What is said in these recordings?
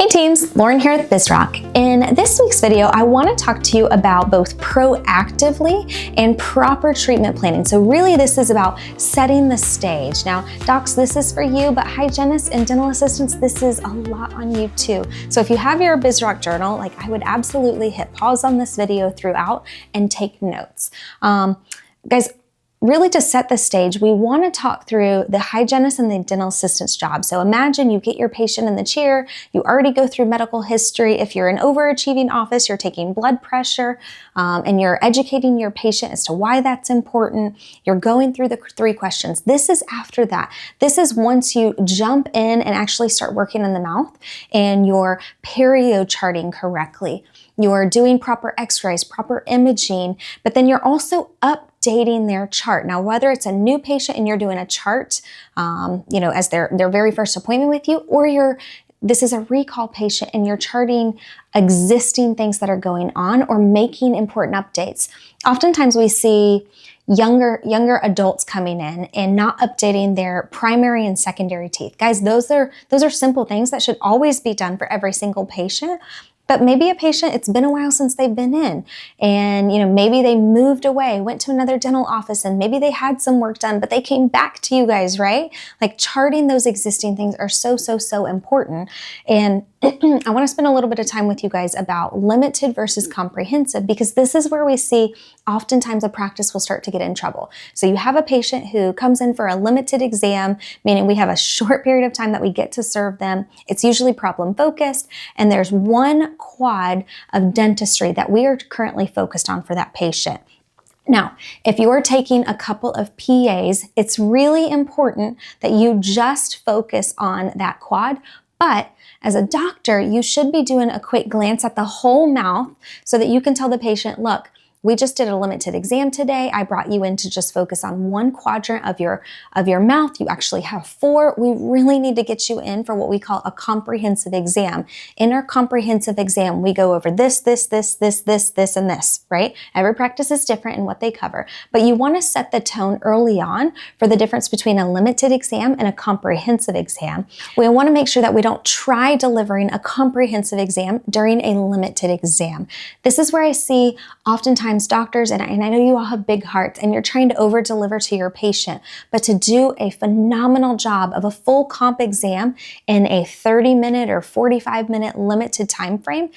Hey teams, Lauren here with Bizrok. In this week's video, I want to talk to you about both proactively and proper treatment planning. So really this is about setting the stage. Now, docs, this is for you, but hygienists and dental assistants, this is a lot on you too. So if you have your Bizrok journal, I would absolutely hit pause on this video throughout and take notes. Guys, really to set the stage, we want to talk through the hygienist and the dental assistant's job. So imagine you get your patient in the chair, you already go through medical history. If you're an overachieving office, you're taking blood pressure and you're educating your patient as to why that's important. You're going through the 3 questions. This is after that. This is once you jump in and actually start working in the mouth and you're perio charting correctly. You're doing proper x-rays, proper imaging, but then you're also updating their chart. Now, whether it's a new patient and you're doing a chart, as their very first appointment with you, or this is a recall patient and you're charting existing things that are going on or making important updates. Oftentimes we see younger adults coming in and not updating their primary and secondary teeth. Guys, those are simple things that should always be done for every single patient. But maybe a patient, it's been a while since they've been in and, maybe they moved away, went to another dental office and maybe they had some work done, but they came back to you guys, right? Like charting those existing things are so important. And I want to spend a little bit of time with you guys about limited versus comprehensive, because this is where we see oftentimes a practice will start to get in trouble. So you have a patient who comes in for a limited exam, meaning we have a short period of time that we get to serve them. It's usually problem focused, and there's one quad of dentistry that we are currently focused on for that patient. Now, if you're taking a couple of PAs, it's really important that you just focus on that quad. But as a doctor, you should be doing a quick glance at the whole mouth so that you can tell the patient, look, we just did a limited exam today. I brought you in to just focus on one quadrant of your mouth. You actually have 4. We really need to get you in for what we call a comprehensive exam. In our comprehensive exam, we go over this, and this, right? Every practice is different in what they cover, but you want to set the tone early on for the difference between a limited exam and a comprehensive exam. We want to make sure that we don't try delivering a comprehensive exam during a limited exam. This is where I see oftentimes doctors, and I know you all have big hearts and you're trying to over deliver to your patient, but to do a phenomenal job of a full comp exam in a 30-minute or 45-minute limited time frame,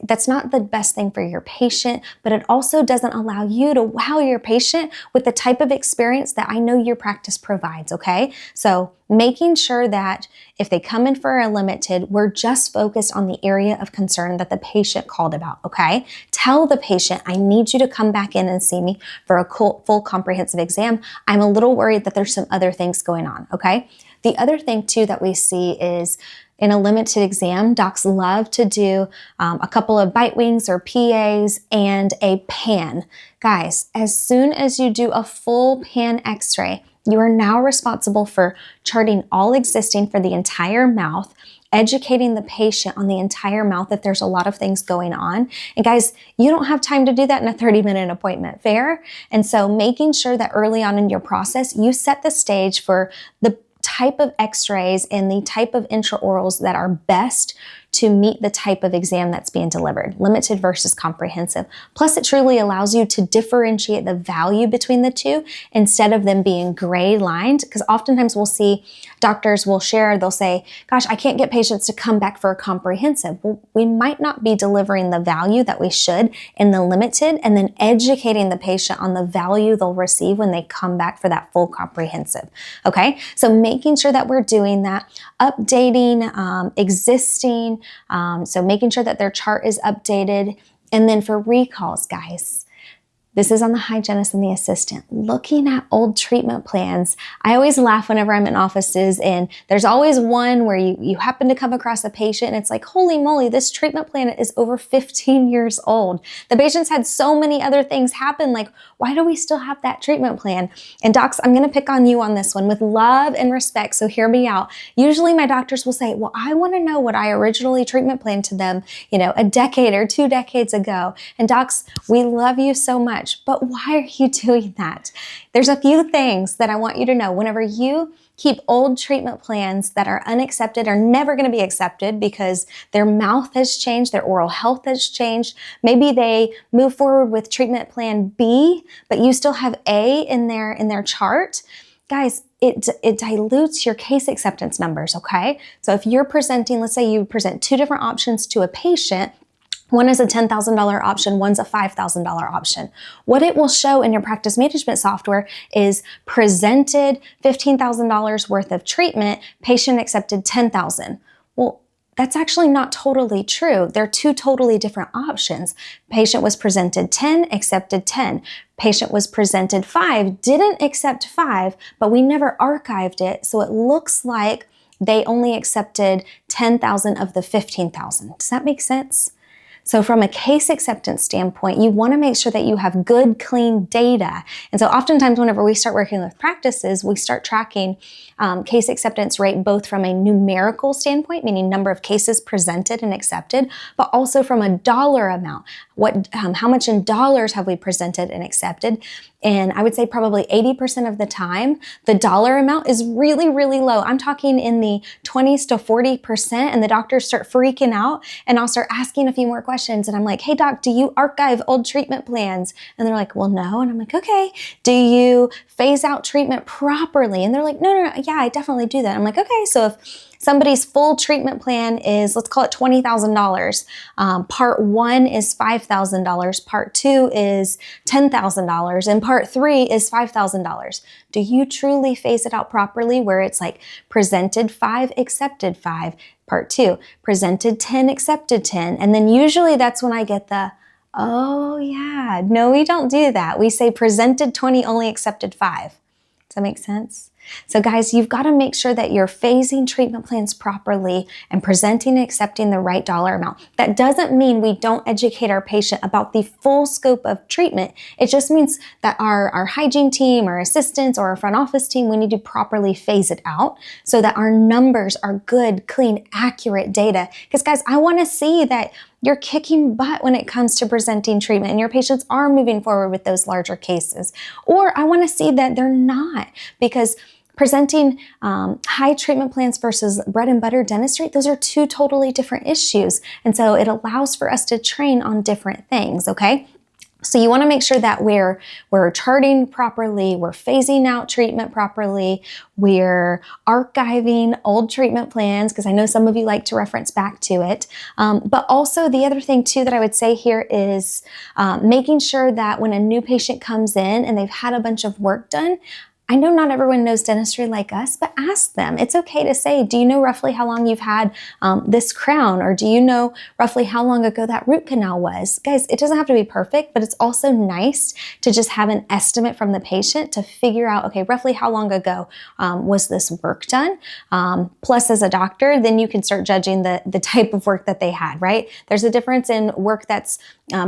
that's not the best thing for your patient, but it also doesn't allow you to wow your patient with the type of experience that I know your practice provides, okay? So making sure that if they come in for a limited, we're just focused on the area of concern that the patient called about, okay? Tell the patient, I need you to come back in and see me for a full comprehensive exam. I'm a little worried that there's some other things going on, okay? The other thing too that we see is in a limited exam, docs love to do a couple of bite wings or PAs and a pan. Guys, as soon as you do a full pan x-ray, you are now responsible for charting all existing for the entire mouth, educating the patient on the entire mouth if there's a lot of things going on. And guys, you don't have time to do that in a 30-minute appointment, fair? And so making sure that early on in your process, you set the stage for the type of x-rays and the type of intraorals that are best to meet the type of exam that's being delivered, limited versus comprehensive. Plus, it truly allows you to differentiate the value between the two instead of them being gray lined, because oftentimes we'll see doctors will share, they'll say, gosh, I can't get patients to come back for a comprehensive. Well, we might not be delivering the value that we should in the limited and then educating the patient on the value they'll receive when they come back for that full comprehensive, okay? So making sure that we're doing that, updating existing, so making sure that their chart is updated. And then for recalls, guys, this is on the hygienist and the assistant. Looking at old treatment plans. I always laugh whenever I'm in offices and there's always one where you happen to come across a patient and it's like, holy moly, this treatment plan is over 15 years old. The patient's had so many other things happen. Why do we still have that treatment plan? And docs, I'm going to pick on you on this one with love and respect, so hear me out. Usually my doctors will say, well, I want to know what I originally treatment planned to them, a decade or 2 decades ago. And docs, we love you so much, but why are you doing that? There's a few things that I want you to know. Whenever you keep old treatment plans that are unaccepted, are never going to be accepted because their mouth has changed, their oral health has changed. Maybe they move forward with treatment plan B, but you still have A in their chart. Guys, it dilutes your case acceptance numbers, okay? So if you're presenting, let's say you present two different options to a patient, one is a $10,000 option, one's a $5,000 option. What it will show in your practice management software is presented $15,000 worth of treatment, patient accepted $10,000. Well, that's actually not totally true. They're two totally different options. Patient was presented 10, accepted 10. Patient was presented 5, didn't accept 5, but we never archived it, so it looks like they only accepted 10,000 of the 15,000. Does that make sense? So from a case acceptance standpoint, you want to make sure that you have good, clean data. And so oftentimes whenever we start working with practices, we start tracking case acceptance rate both from a numerical standpoint, meaning number of cases presented and accepted, but also from a dollar amount. How much in dollars have we presented and accepted? And I would say probably 80% of the time, the dollar amount is really, really low. I'm talking in the 20s to 40%, and the doctors start freaking out, and I'll start asking a few more questions. And I'm like, hey doc, do you archive old treatment plans? And they're like, well, no. And I'm like, okay. Do you phase out treatment properly? And they're like, no, yeah, I definitely do that. I'm like, okay, so if somebody's full treatment plan is, let's call it $20,000. Part 1 is $5,000. Part 2 is $10,000. And part 3 is $5,000. Do you truly phase it out properly where it's like presented 5, accepted 5? Part 2, presented 10, accepted 10. And then usually that's when I get the, oh yeah, no, we don't do that. We say presented 20, only accepted 5. Does that make sense? So guys, you've got to make sure that you're phasing treatment plans properly and presenting and accepting the right dollar amount. That doesn't mean we don't educate our patient about the full scope of treatment. It just means that our hygiene team, our assistants, or our front office team, we need to properly phase it out so that our numbers are good, clean, accurate data. Because guys, I want to see that you're kicking butt when it comes to presenting treatment and your patients are moving forward with those larger cases. Or I want to see that they're not, because presenting high treatment plans versus bread and butter dentistry, those are two totally different issues. And so it allows for us to train on different things, okay? So you want to make sure that we're charting properly, we're phasing out treatment properly, we're archiving old treatment plans, because I know some of you like to reference back to it. But also the other thing too that I would say here is making sure that when a new patient comes in and they've had a bunch of work done, I know not everyone knows dentistry like us, but ask them. It's okay to say, do you know roughly how long you've had this crown? Or do you know roughly how long ago that root canal was? Guys, it doesn't have to be perfect, but it's also nice to just have an estimate from the patient to figure out, okay, roughly how long ago was this work done? Plus, as a doctor, then you can start judging the type of work that they had, right? There's a difference in work that's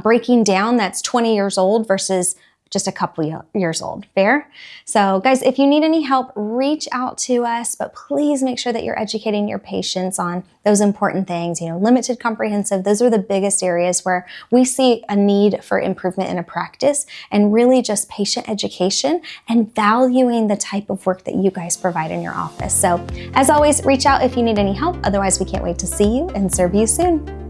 breaking down that's 20 years old versus just a couple years old. Fair? So guys, if you need any help, reach out to us, but please make sure that you're educating your patients on those important things. You know, limited, comprehensive, those are the biggest areas where we see a need for improvement in a practice, and really just patient education and valuing the type of work that you guys provide in your office. So as always, reach out if you need any help. Otherwise, we can't wait to see you and serve you soon.